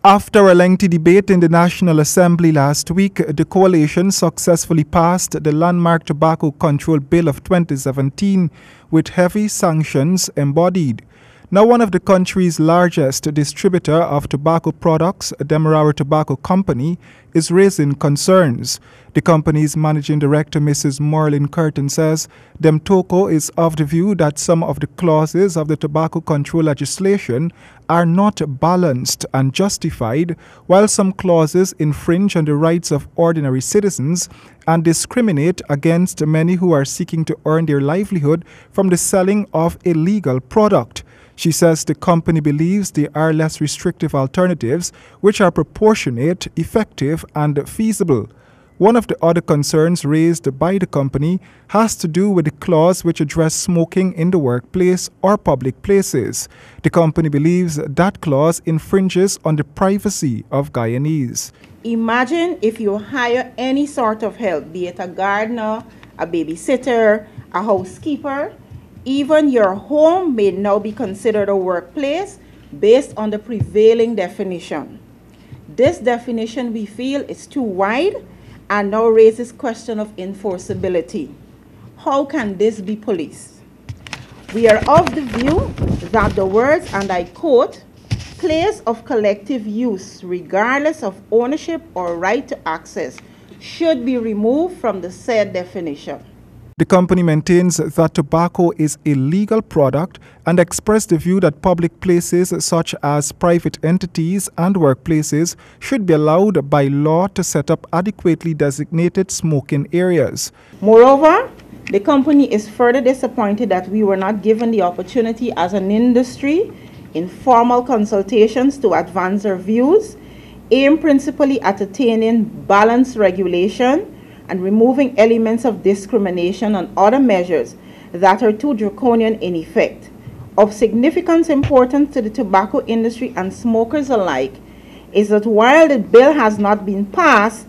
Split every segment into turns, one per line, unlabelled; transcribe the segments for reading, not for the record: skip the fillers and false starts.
After a lengthy debate in the National Assembly last week, the coalition successfully passed the landmark Tobacco Control Bill of 2017 with heavy sanctions embodied. Now one of the country's largest distributor of tobacco products, Demerara Tobacco Company, is raising concerns. The company's managing director, Mrs. Marlene Curtin, says Demtoco is of the view that some of the clauses of the tobacco control legislation are not balanced and justified, while some clauses infringe on the rights of ordinary citizens and discriminate against many who are seeking to earn their livelihood from the selling of a legal product. She says the company believes there are less restrictive alternatives which are proportionate, effective, and feasible. One of the other concerns raised by the company has to do with the clause which addresses smoking in the workplace or public places. The company believes that clause infringes on the privacy of Guyanese.
Imagine if you hire any sort of help, be it a gardener, a babysitter, a housekeeper. Even your home may now be considered a workplace based on the prevailing definition. This definition, we feel, is too wide and now raises question of enforceability. How can this be policed? We are of the view that the words, and I quote, "place of collective use, regardless of ownership or right to access," should be removed from the said definition.
The company maintains that tobacco is a legal product and expressed the view that public places such as private entities and workplaces should be allowed by law to set up adequately designated smoking areas.
Moreover, the company is further disappointed that we were not given the opportunity as an industry in formal consultations to advance our views, aimed principally at attaining balanced regulation and removing elements of discrimination and other measures that are too draconian in effect. Of significant importance to the tobacco industry and smokers alike is that while the bill has not been passed,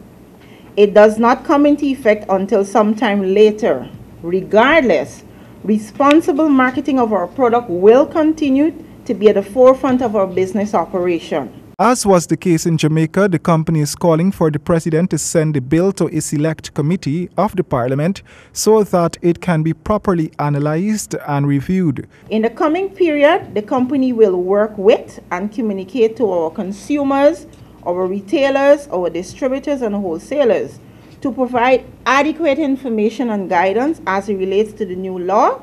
it does not come into effect until sometime later. Regardless, responsible marketing of our product will continue to be at the forefront of our business operation.
As was the case in Jamaica, the company is calling for the president to send the bill to a select committee of the parliament so that it can be properly analyzed and reviewed.
In the coming period, the company will work with and communicate to our consumers, our retailers, our distributors, and wholesalers to provide adequate information and guidance as it relates to the new law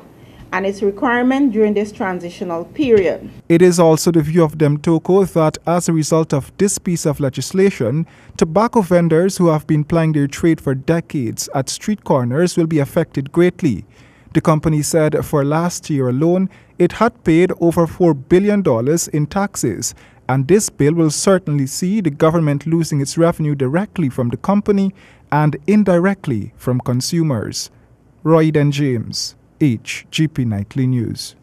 and its requirement during this transitional period.
It is also the view of Demtoco that as a result of this piece of legislation, tobacco vendors who have been plying their trade for decades at street corners will be affected greatly. The company said for last year alone, it had paid over $4 billion in taxes, and this bill will certainly see the government losing its revenue directly from the company and indirectly from consumers. Roy and James, HGP Nightly News.